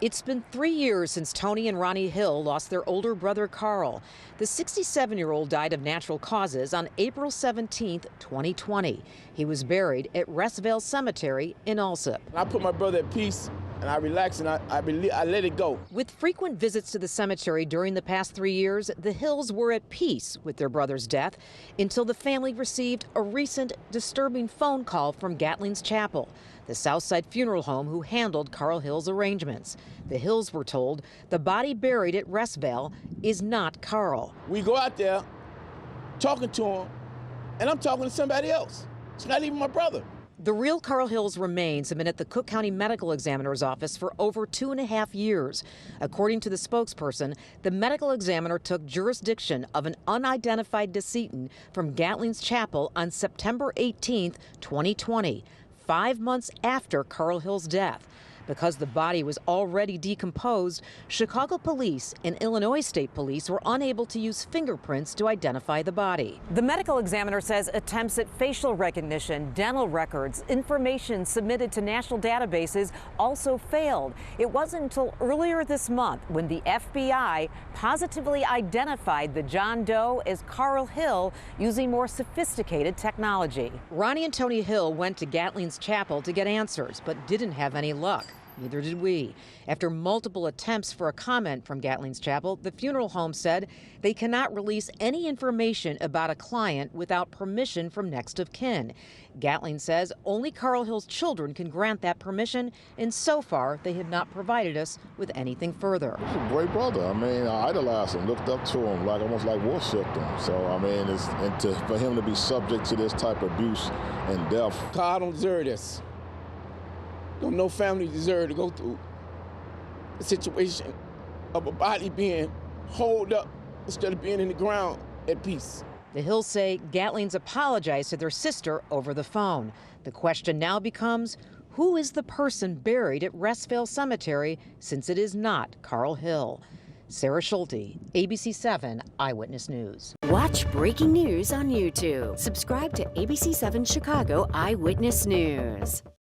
It's been 3 years since Tony and Ronnie Hill lost their older brother Carl. The 67-year-old died of natural causes on April 17, 2020. He was buried at Restvale Cemetery in Alsip. I put my brother at peace and I relax and I let it go. With frequent visits to the cemetery during the past 3 years, the Hills were at peace with their brother's death until the family received a recent disturbing phone call from Gatling's Chapel, the Southside funeral home who handled Carl Hill's arrangements. The Hills were told the body buried at Restvale is not Carl. We go out there talking to him and I'm talking to somebody else. It's not even my brother. The real Carl Hill's remains have been at the Cook County Medical Examiner's office for over 2.5 years. According to the spokesperson, the medical examiner took jurisdiction of an unidentified decedent from Gatling's Chapel on September 18, 2020, 5 months after Carl Hill's death. Because the body was already decomposed, Chicago police and Illinois State Police were unable to use fingerprints to identify the body. The medical examiner says attempts at facial recognition, dental records, information submitted to national databases also failed. It wasn't until earlier this month when the FBI positively identified the John Doe as Carl Hill using more sophisticated technology. Ronnie and Tony Hill went to Gatling's Chapel to get answers, but didn't have any luck. Neither did we. After multiple attempts for a comment from Gatling's Chapel, the funeral home said they cannot release any information about a client without permission from next of kin. Gatling says only Carl Hill's children can grant that permission, and so far they have not provided us with anything further. He's a great brother. I mean, I idolized him, looked up to him, almost like worshiped him. So, I mean, for him to be subject to this type of abuse and death. Carl don't deserve this. No family deserve to go through a situation of a body being holed up instead of being in the ground at peace. The Hills say Gatling's apologized to their sister over the phone. The question now becomes, who is the person buried at Restvale Cemetery, since it is not Carl Hill? Sarah Schulte, ABC 7 Eyewitness News. Watch breaking news on YouTube. Subscribe to ABC 7 Chicago Eyewitness News.